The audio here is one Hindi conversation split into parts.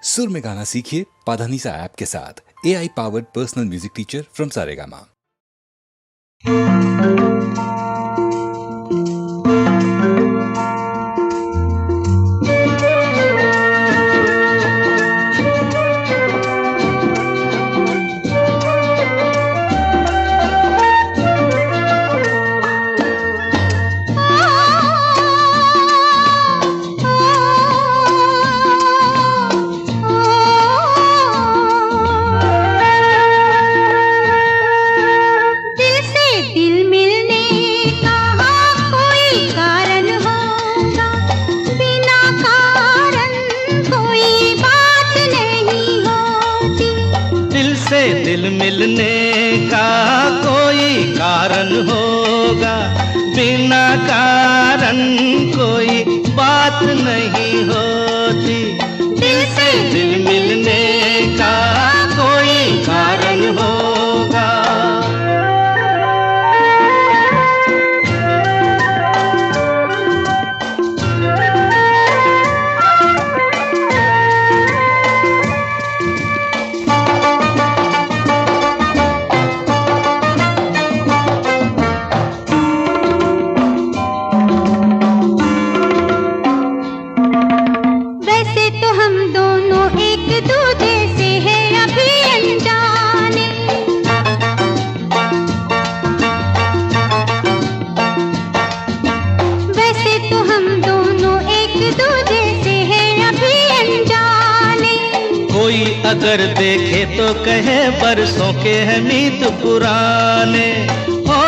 सुर में गाना सीखिए पाधानीसा ऐप के साथ। AI powered personal music teacher from Saregama. दिल मिलने का कोई कारण होगा, बिना कारण कोई बात नहीं होती। दिल से दिल मिलने का कोई कारण होगा। कोई अगर देखे तो कहे बरसों के हैं मीत पुराने। हो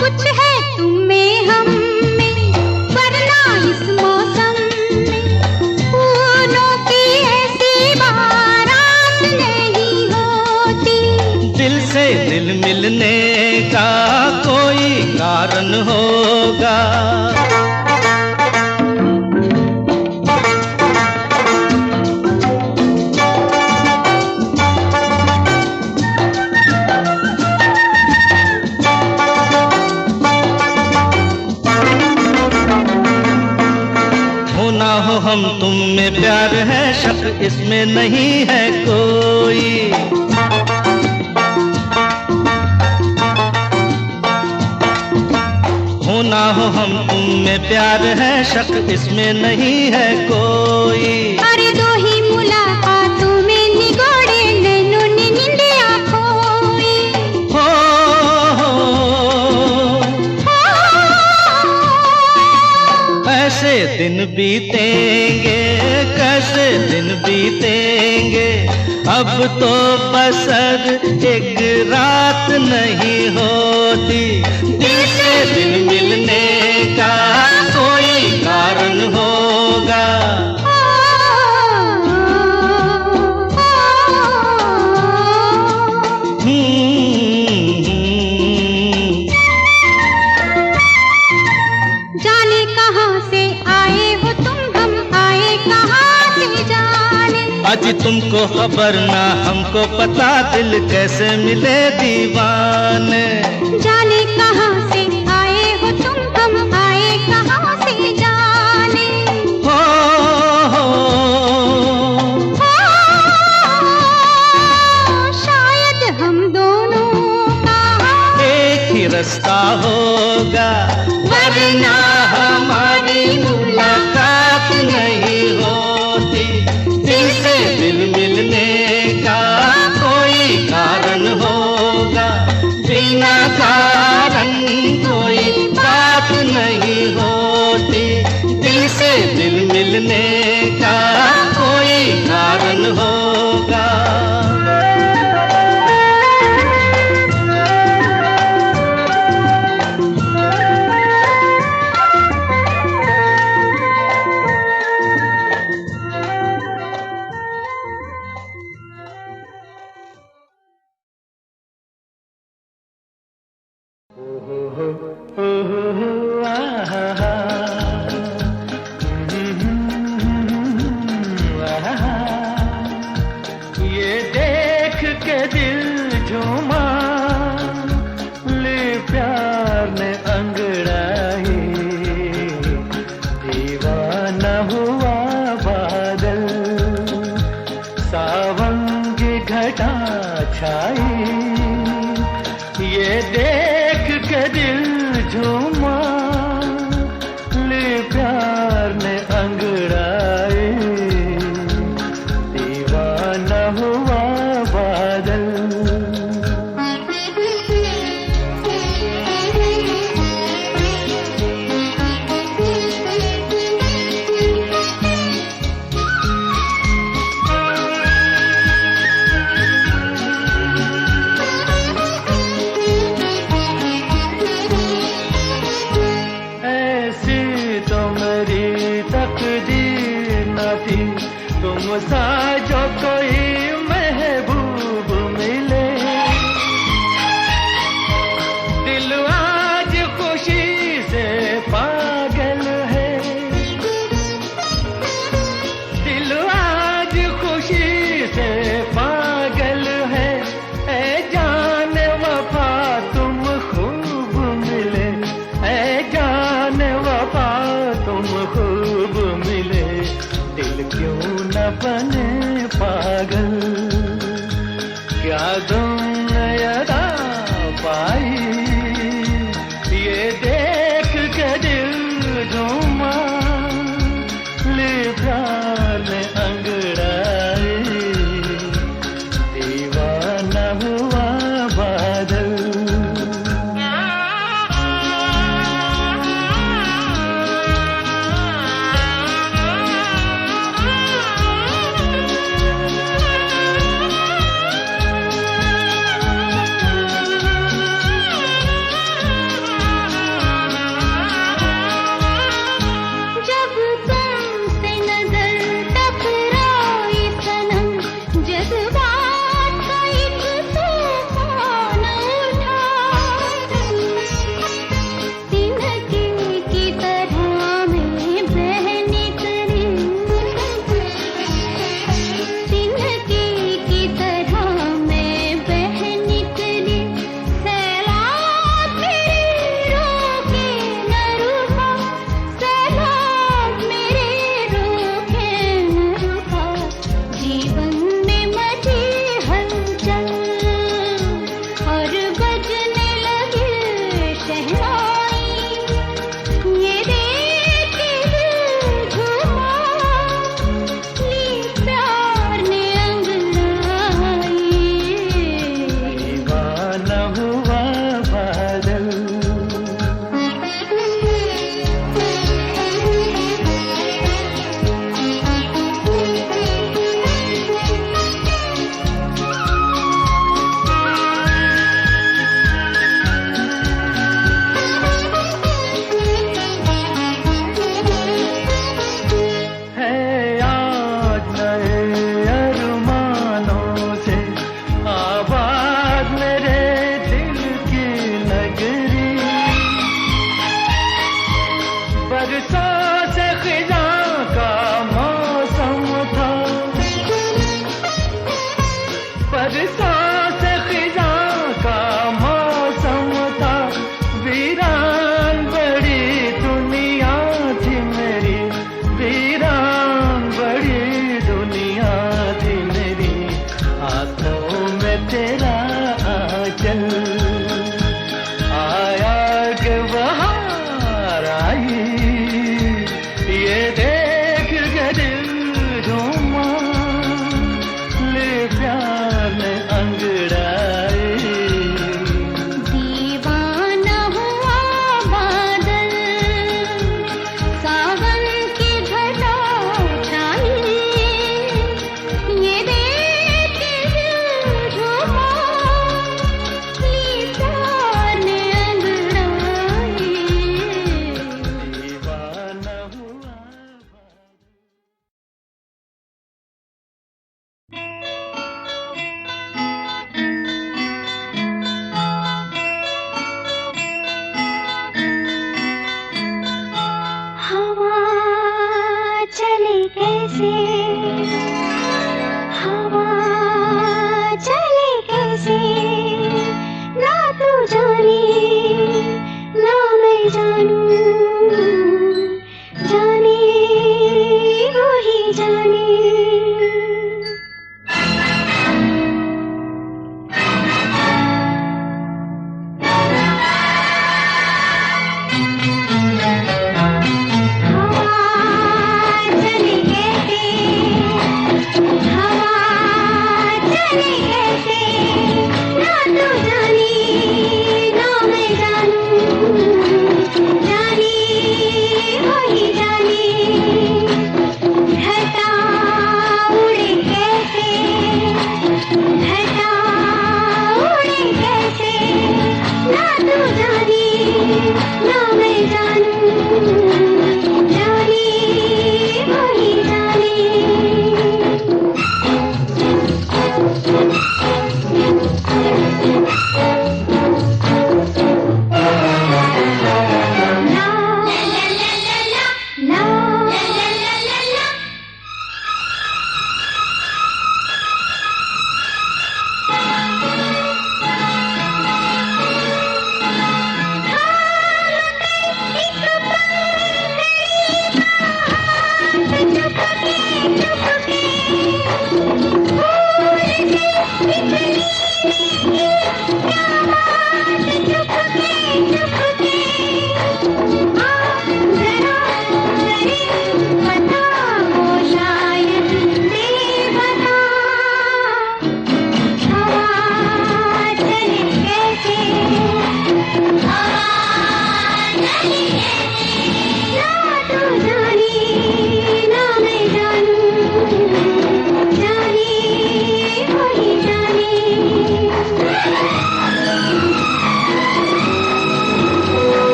कुछ है तुम में हम में, वरना इस मौसम में फूलों की ऐसी बारात नहीं होती। दिल से दिल मिलने का कोई कारण होगा। ना हो हम तुम में प्यार है, शक इसमें नहीं है कोई। हो ना हो हम तुम में प्यार है, शक इसमें नहीं है कोई। अरे दो ही मुलाकातों में निगोड़े नैनों ने निंदिया खोई। ऐसे दिन बीतेंगे, कैसे दिन बीतेंगे, अब तो बसर एक रात नहीं होती। दिल से दिल मिलने का कोई कारण होगा। जाने कहाँ से आए हो तुम, हम आए कहाँ से जाने। अजी तुमको खबर ना हमको पता, दिल कैसे मिले दीवाने। जाने कहाँ से आए हो तुम, हम आए कहाँ से जाने। शायद हम दोनों का एक ही रास्ता होगा, वरना हमारी मुलाकात नहीं होती। दिल से दिल मिलने का कोई कारण होगा, बिना कारण छाई, ये देख के दिल झूमा, ले प्यार ने अंगड़ाई, दीवाना हुआ बादल। तुम सा जो कोई महबूब मिले, दिल आज खुशी से पागल है, दिल आज खुशी से पागल है। ऐ जान वफा तुम खूब मिले, ऐ जान वफा तुम खूब मिले, दिल क्यों न बने पागल, क्या तुमने अदा पाई, ये देख के दिल झूमा, ले प्यार ने अंगड़ाई, दीवाना हुआ बादल। बरसों से खिज़ां का मौसम था, बरसों से खिज़ां का मौसम था, वीरान बड़ी दुनिया थी मेरी, वीरान बड़ी दुनिया थी मेरी, हाथों में तेरा आंचल आया के बहार आई, ये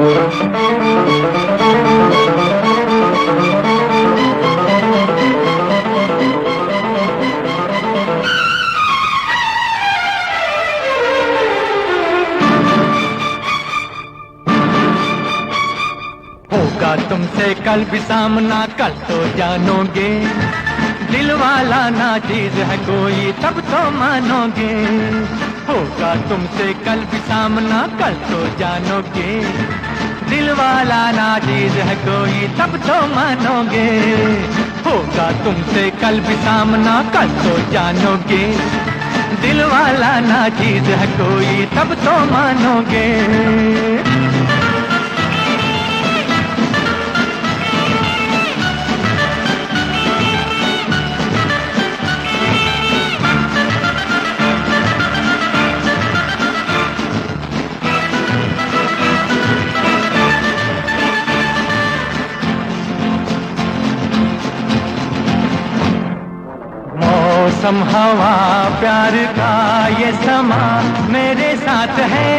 होगा तुमसे कल भी सामना, कल तो जानोगे। दिल वाला ना चीज है कोई, तब तो मानोगे। होगा तुमसे कल भी सामना, कल तो जानोगे। दिल वाला ना चीज है कोई, तब तो मानोगे। होगा तुमसे कल भी सामना, कल तो जानोगे। दिल वाला ना चीज है कोई, तब तो मानोगे। मौसम हवा प्यार का ये समा मेरे साथ है।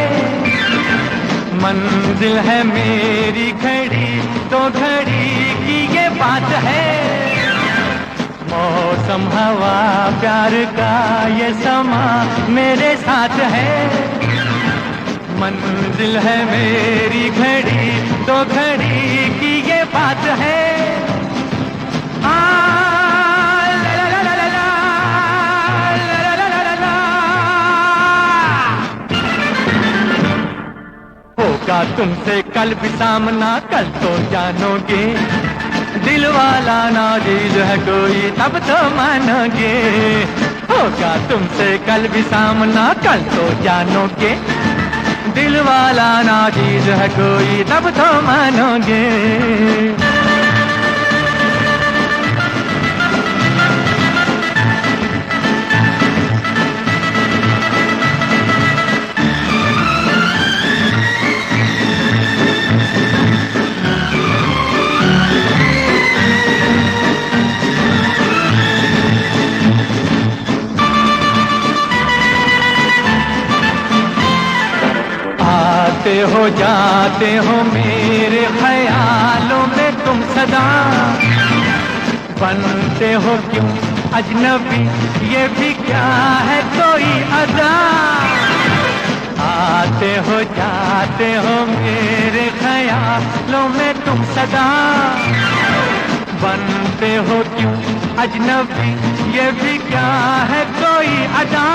मंजिल है मेरी घड़ी, तो घड़ी की ये बात है। मौसम हवा प्यार का ये समा मेरे साथ है। मंजिल है मेरी घड़ी, तो घड़ी की ये बात है। होगा तुमसे कल भी सामना, कल तो जानोगे। दिल वाला ना चीज है कोई, तब तो मानोगे। होगा तुमसे कल भी सामना, कल तो जानोगे। दिल वाला ना चीज है कोई, तब तो मानोगे। आते हो जाते हो मेरे ख्यालों में तुम सदा। बनते हो क्यों अजनबी, ये भी क्या है कोई अदा। आते हो जाते हो मेरे ख्यालों में तुम सदा। बनते हो क्यों अजनबी, ये भी क्या है कोई अदा।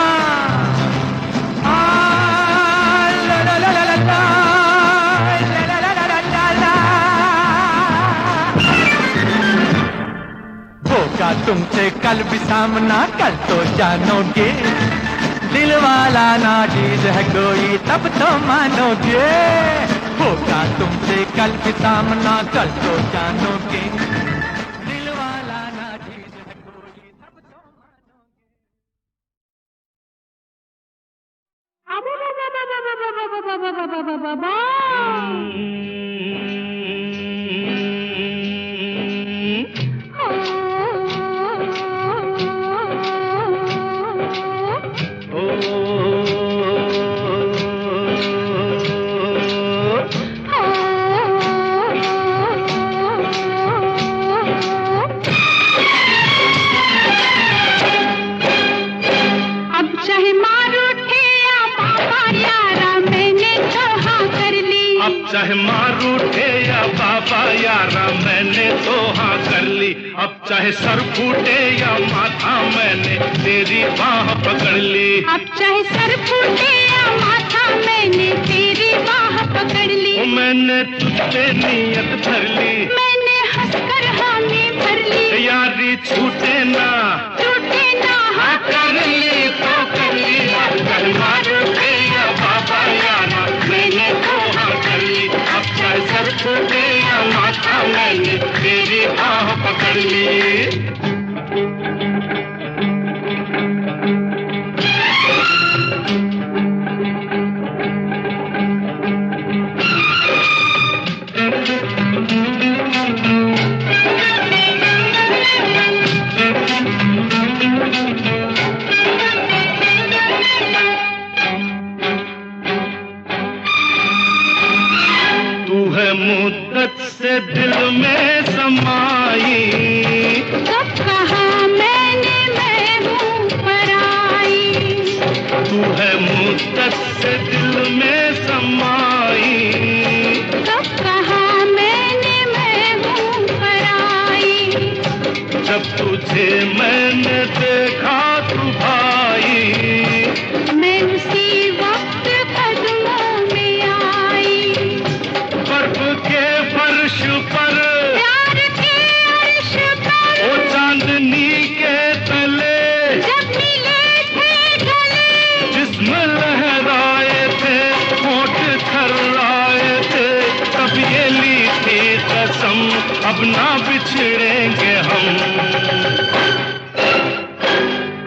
होगा तुमसे कल भी सामना, कल तो जानोगे। दिल वाला ना चीज है कोई, तब तो मानोगे। होगा तुमसे कल भी सामना, कल तो जानोगे। दिल वाला ना चीज है कोई, तब तो चाहे मार उठे या बाबा यारा, मैंने तो हाँ कर ली। अब चाहे सर फूटे या माथा, मैंने तेरी बाह पकड़ ली। अब चाहे सर फूटे या माथा, मैंने तेरी बाह पकड़ ली। मैंने तुझसे नियत धर ली, मैंने हंसकर हामी भर ली। यारी छूटे ना हाँ कर ली तो कर ली। अब चाहे मार उठे या बाबा यारा, मैंने तो हाँ कर ली। अब चाहे सर फूटे या माथा, मैंने तेरी बाह पकड़ ली। मुद्दत से दिल में समाई, कब कहा मैंने मैं हूँ पराई। तू है मुद्दत से दिल में समाई, कब कहा मैंने मैं हूँ पराई। जब तुझे मैंने देखा तू भाई, मैं उसी वक्त कदमों में आई। बर्फ के फर्श पर, प्यार के अर्श पर, ओ चांदनी के तले, जब मिले थे गले, जिस्म लहराए थे, होठ थर्राए थे, तब ये ली थी कसम, अब ना बिछड़ेंगे हम।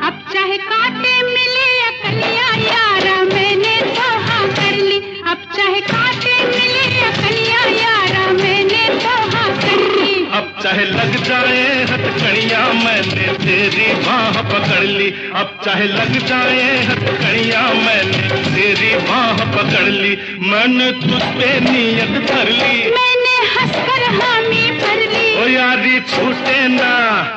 अब चाहे कांटे मिले या कलियां यारा, मैंने तो हाँ कर ली। अब चाहे कांटे मिले या कलियां यारा, मैंने तो हाँ कर ली। अब चाहे लग जाए हथकड़ियां, मैंने तेरी बाह पकड़ ली। अब चाहे लग जाए हथकड़ियां, मैंने तेरी बाह पकड़ ली। मैंने तुझ पे नियत धर ली, मैंने हंसकर हामी भर ली। ओ यारी छूटे ना,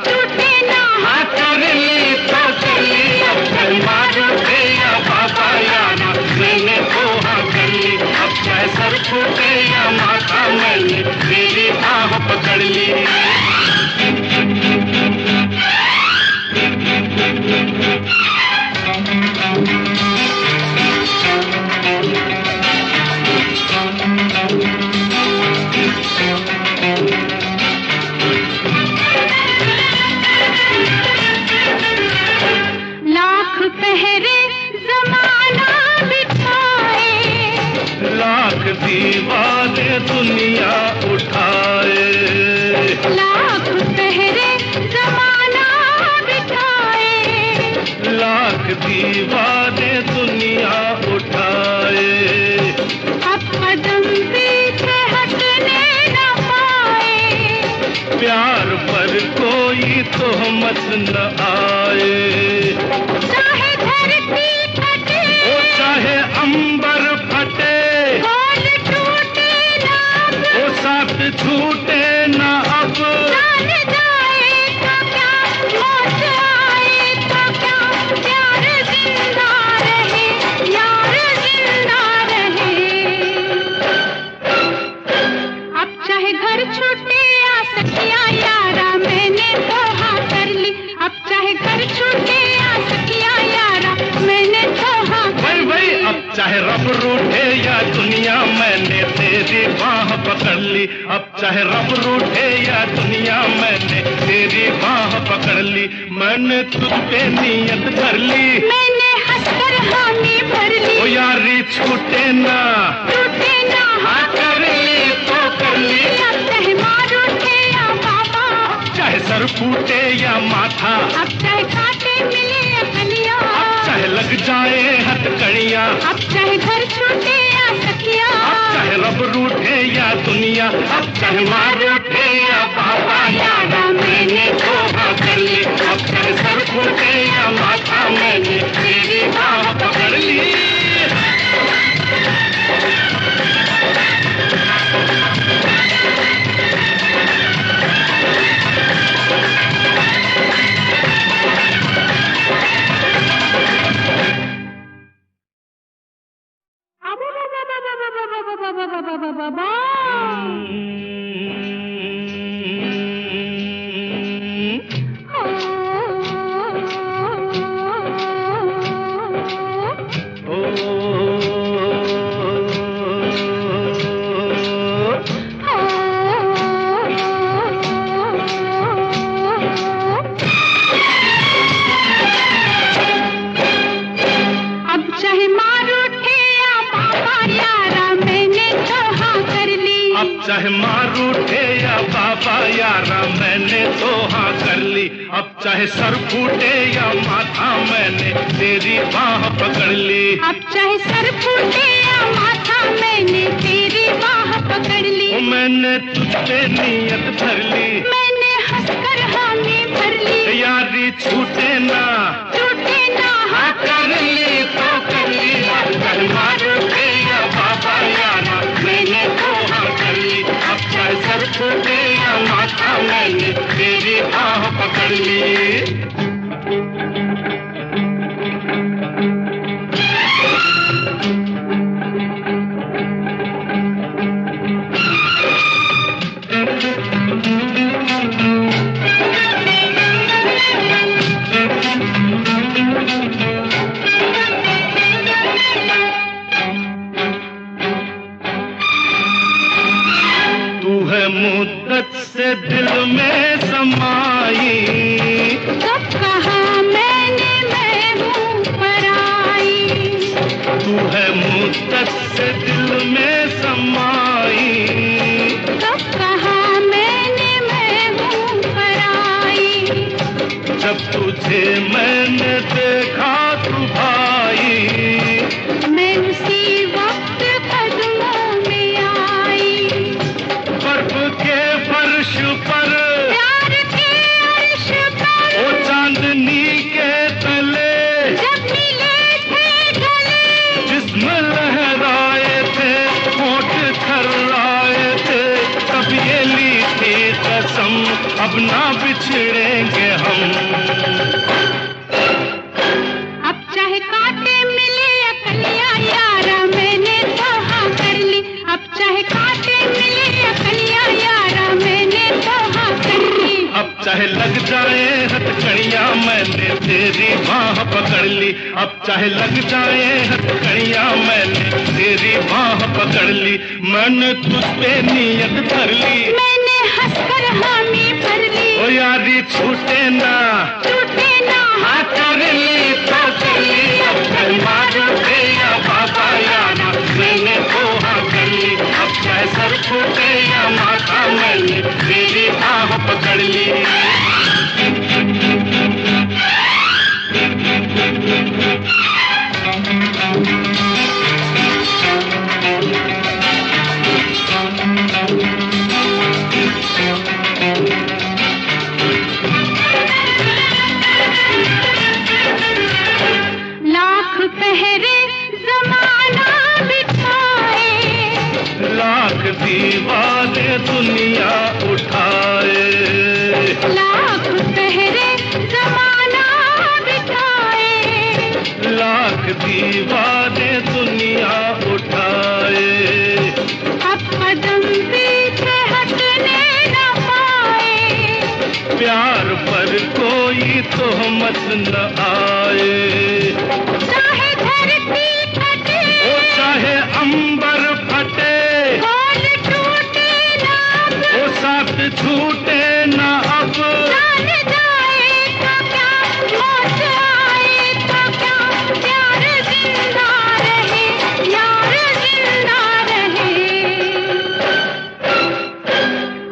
टूटे ना, हाँ कर ली तो कर ली। अब चाहे मारो दे या बाबा यारा, मैंने तो हाँ कर ली। अब चाहे सर फूटे या माथा, मैंने तेरी बाह पकड़ ली। लाख पहरे जमाना बिठाए, लाख दीवाने दुनिया उठाए, लाख पहरे जमाना बिठाए। लाख दीवाने दुनिया उठाए। अब कदम पीछे हटने न पाए, प्यार पर कोई तोहमत न आए, चाहे धरती फटे, ओ चाहे अंबर फटे, बोल टूटे ना अब, ओ साथ छूटे न अब। जान जाए तो क्या, मौत आए तो क्या, प्यार जिंदा रहे, यार जिंदा रहे। अब चाहे घर छूटे या सखियां यारा, मैंने तो हाँ कर ली। अब चाहे घर छूटे या सखियां यारा, मैंने तो हाँ कर भाई ली। अब चाहे रब रूठे या दुनिया, मैंने तेरी बाह पकड़ ली। अब चाहे रब रूठे या दुनिया, मैंने तेरी बाह पकड़ ली। मैंने तुझ पे नियत धर ली, मैंने हंसकर हामी भर ली। ओ यारी छूटे ना, टूटे ना, हाँ कर ली तो कर ली। अब चाहे मार उठे या बाबा, चाहे सर फूटे या माथा, अब चाहे कांटे मिले या कलियां, अब चाहे लग जाए हथकड़ियां, अब चाहे घर छूटे या सखियां, अब चाहे रब रूठे या दुनिया, अब चाहे मार उठे या बाबा यारा, मैंने धोखा कर ली। अब चाहे सर फूटे या माथा, मैंने तेरी बाह पकड़ ली। चाहे मार उठे या बाबा यारा, मैंने तो हाँ कर ली। अब चाहे सर फूटे या माथा, मैंने तेरी बाह पकड़ ली। अब चाहे सर फूटे या माथा, मैंने तेरी बाह पकड़ ली। ओ मैंने तुझ पे नियत धर ली, मैंने हंसकर हामी भर ली। यारी छूटे ना, टूटे ना, हाँ कर ली तो कर ली। अब चाहे मार उठे या बाबा यारा, मैंने तो हाँ कर ली। अब चाहे ली। मुद्दत से दिल में समाई, कब कहा मैंने मैं हूँ पराई। तू है मुद्दत से दिल में समाई, कब कहा मैंने मैं हूँ पराई। जब तुझे मैंने देखा तू भाई, मैं उसी वक्त कदमों में आई। बर्फ के फर्श पर, प्यार के अर्श पर, ओ चांदनी के तले, जब मिले थे गले, जिस्म लहराए थे, होठ थर्राए थे, तब ये ली थी कसम, अब ना बिछड़ेंगे हम। अब चाहे कांटे मिले या कलियां यारा मैंने तो हाँ कर ली। अब चाहे कांटे मिले या कलियां यारा मैंने तो हाँ कर ली। अब चाहे लग जाए हथकड़ियां मैंने तेरी बाह पकड़ ली, अब चाहे लग जाए हथकड़ियां मैंने तेरी बाह पकड़ ली, मैंने तुझ पे नियत धर ली, मैंने हंसकर हामी भर ली। ओ यारी छूटे ना, टूटे ना, हाँ कर ली तो कर ली, अब चल मारो दे या बाबा यारा मैंने तो हाँ कर ली, अब चाहे सर फूटे या माथा मैंने तेरी बाह पकड़ ली। लाख पहरे जमाना बिठाए, लाख दीवाने दुनिया उठाए, लाख पहरे जमाना बिठाए, लाख दीवाने दुनिया उठाए, अब कदम पीछे हटने न पाए। प्यार पर कोई तोहमत न आए, चाहे धरती फटे, ओ चाहे अंबर फटे, बोल टूटे ना अब, ओ साथ छूटे न अब, जान जाए तो क्या, मौत आए तो क्या, प्यार जिंदा रहे, यार जिंदा रहे।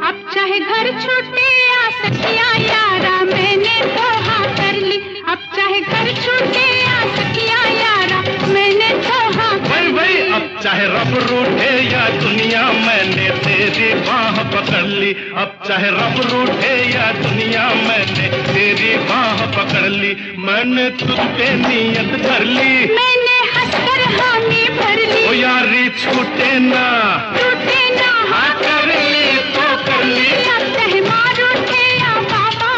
अब चाहे घर छूटे या सखिया यारा मैंने तो हाँ कर ली। अब चाहे घर छूटे या सखिया यारा मैंने तो हाँ कर भाई ली। अब चाहे रब रूठे या दुनिया मैंने तेरी बाह पकड़ ली, अब चाहे रब रूठे या दुनिया मैंने तेरी बाह पकड़ ली, मैंने तुझ पे नियत धर ली, मैंने हंसकर हामी भर ली। ओ यारी छूटे ना, टूटे ना, हाँ कर ली तो कर ली, अब चाहे मार उठे या बाबा,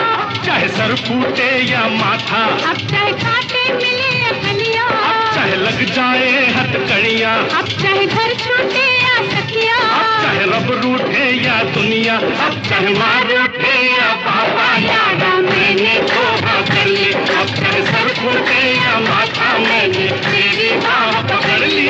चाहे सर फूटे या माथा, अब चाहे कांटे मिले या कलियां, अब चाहे लग जाए हथकड़ियां, अब चाहे घर छूटे या सखिया, अब चाहे रब रूठे या दुनिया, अब चाहे मार उठे या बाबा यारा मैंने धोखा कर ली, अब चाहे सर फूटे या माथा मैंने तेरी बाह पकड़ ली।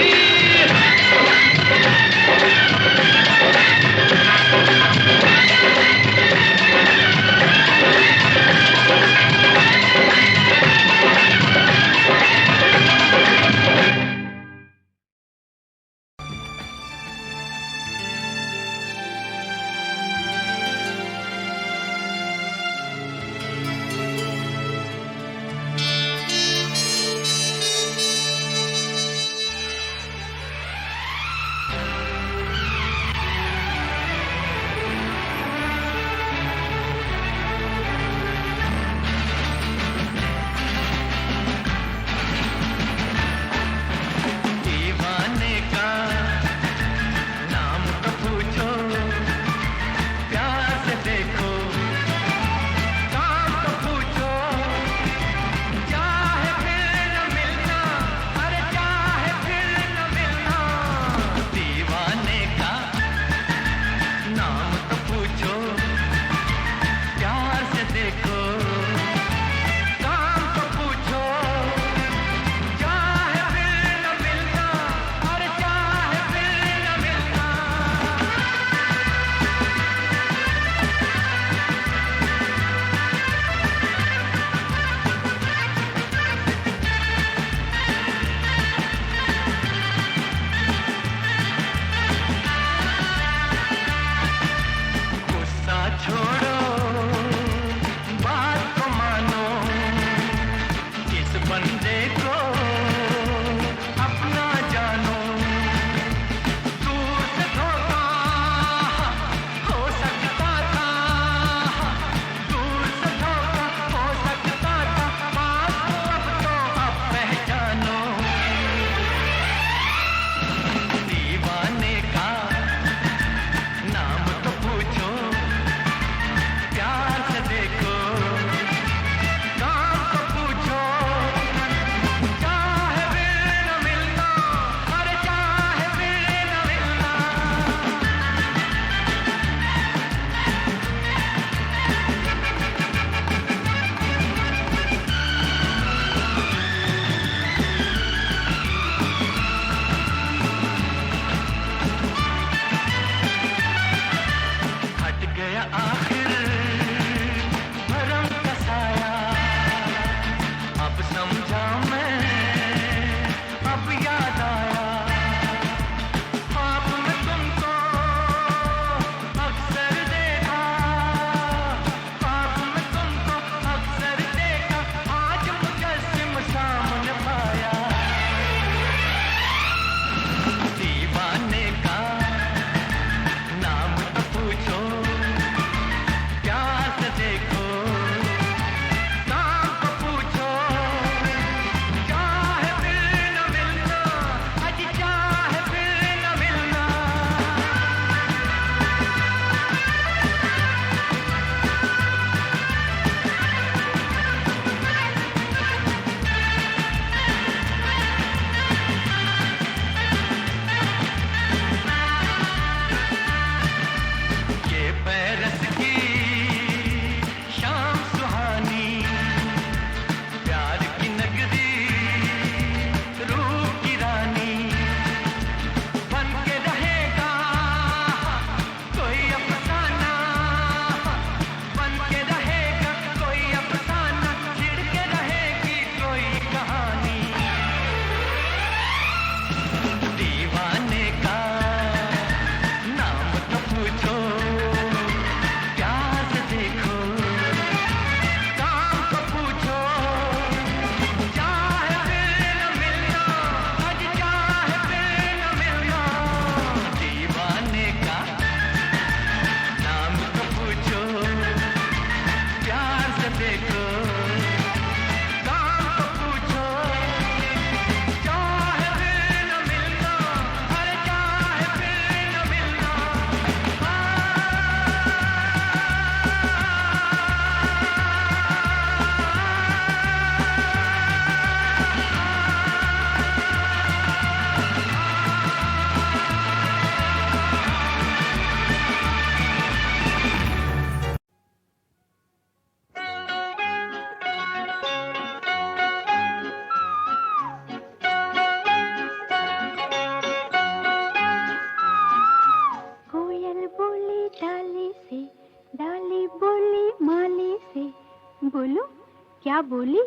क्या बोली?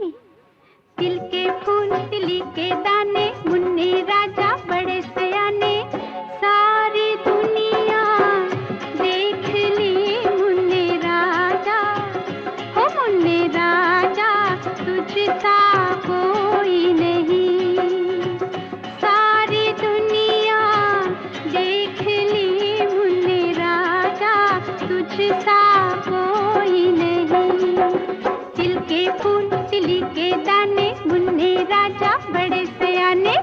तिल के फूल तिली के दाने, मुन्ने राजा बड़े सयाने, सारी दुनिया देख ली मुन्ने राजा, हो मुन्ने राजा तुझसा कोई नहीं, सारी दुनिया देख ली मुन्ने राजा तुझसा कोई नहीं। तिल के फूल तिली के दाने, मुन्ने राजा बड़े सयाने।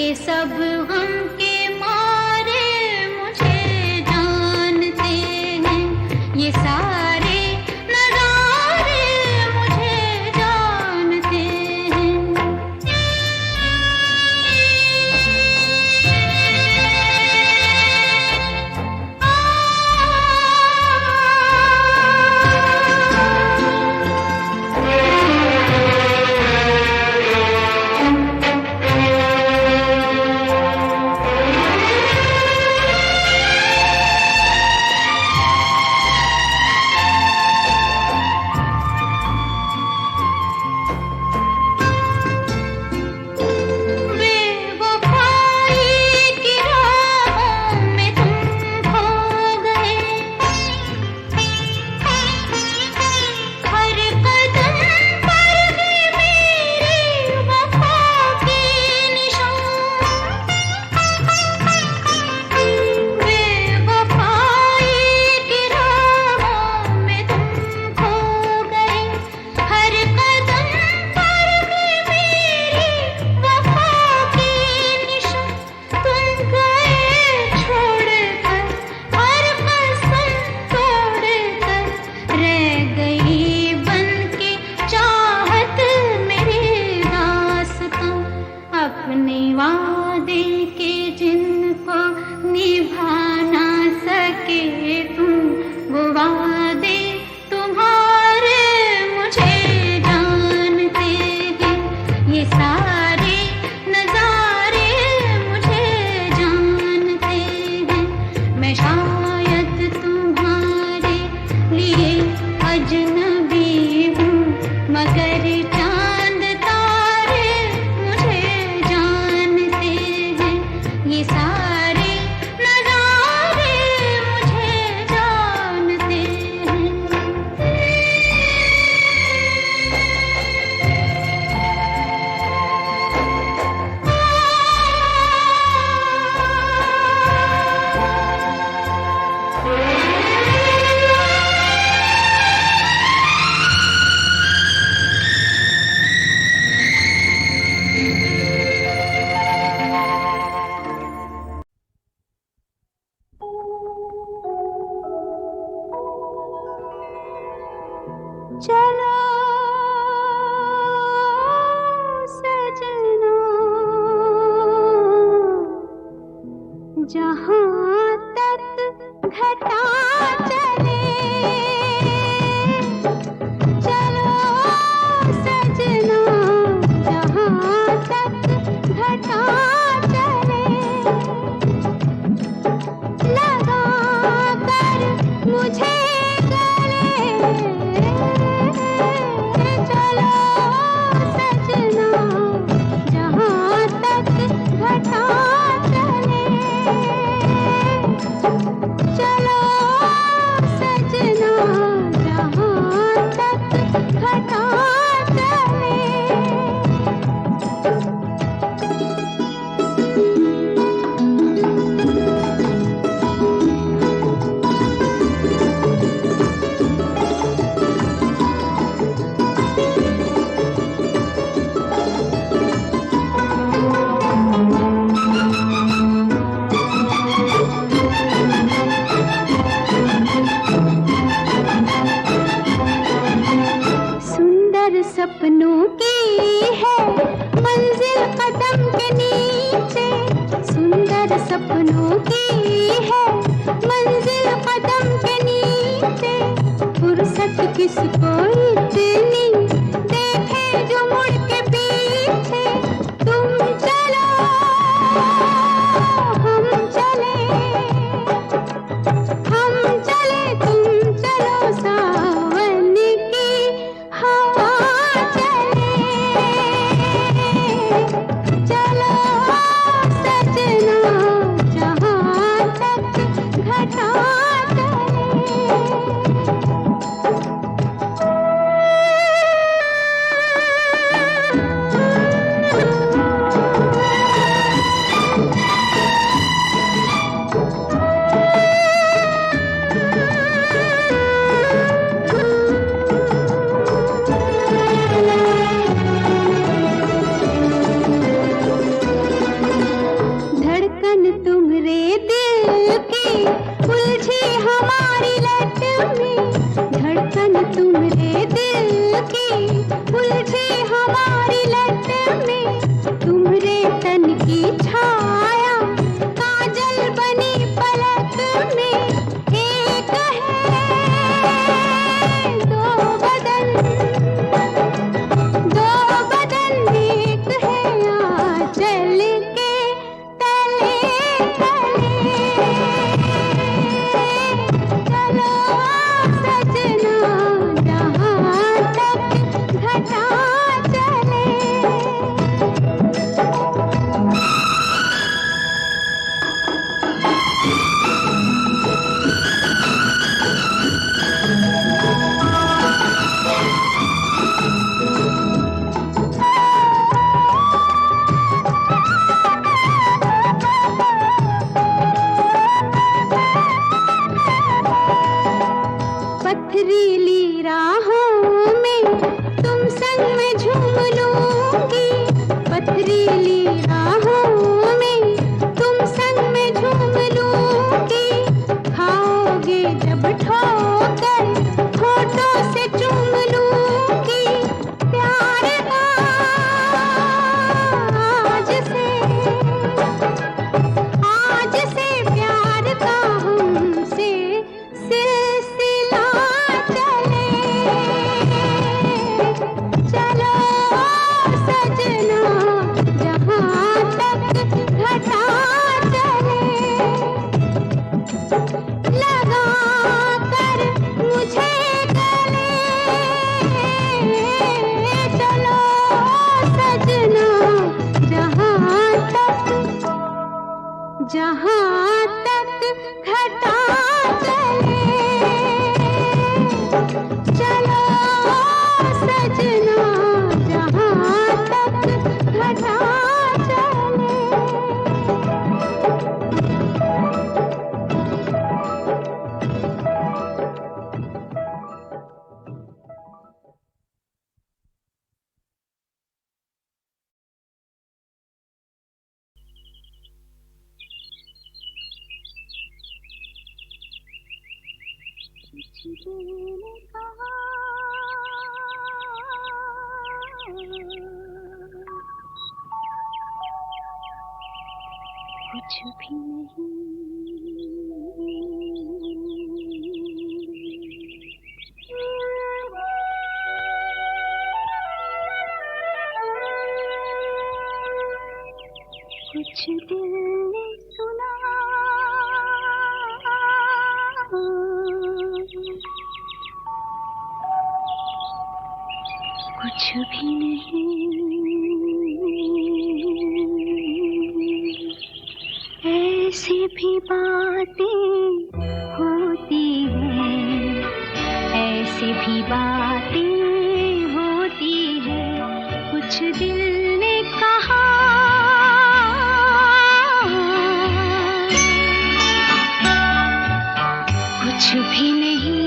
के सब गम के मारे मुझे जानते हैं, ये सारे नजारे मुझे जानते हैं। चलो सजना जहाँ तक घटा चले, चलो सजना जहाँ तक घटा चले, लगा कर मुझे चलो तुम्हारे तन की छाया काजल बनी पलक में, एक है दो बदन एक है आंचल के तले तले। चलो सजना जहाँ तक घटा चले। पथरीली राहों में तुम संग में झूम लूंगी, पथरीली राहों में तुम संग में झूम लूंगी। खाओगे जब ठोकर होठों से चूम लूंगी। प्यार आज से प्यार का हमसे सिलसिला चले। चलो सजना जहाँ तक घटा चले। लगा कर मुझे गले, चलो सजना जहाँ तक घटा चले। चलो सजना जहाँ तक घटा चले। कुछ भी नहीं, कुछ दिल ने सुना, कुछ भी नहीं। ऐसी भी बातें होती हैं, ऐसी भी बातें होती हैं। कुछ दिल ने कहा, कुछ भी नहीं।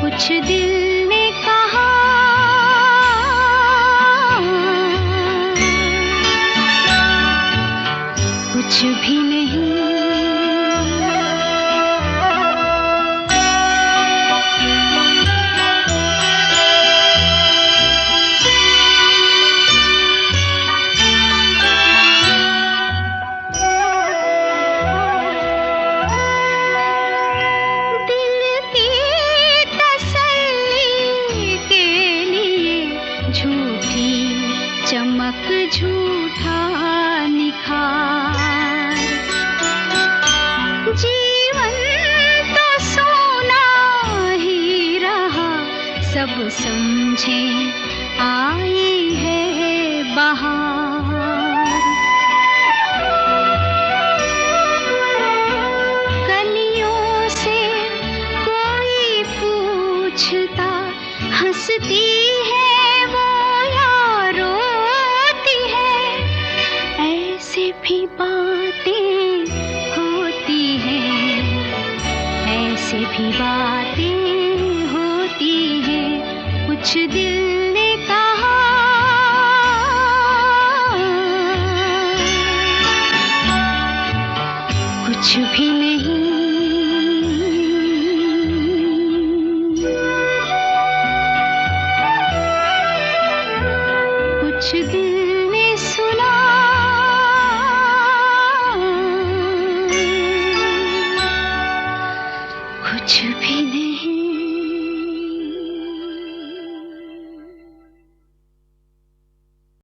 कुछ दिल ने कहा, कुछ भी नहीं। समझे आई है बहार। कलियों से कोई पूछता हंसती है वो या रोती है, ऐसे भी बातें होती हैं, ऐसे भी बातें होती हैं। कुछ दिल ने कहा कुछ भी नहीं, कुछ दिल ने सुना कुछ भी नहीं।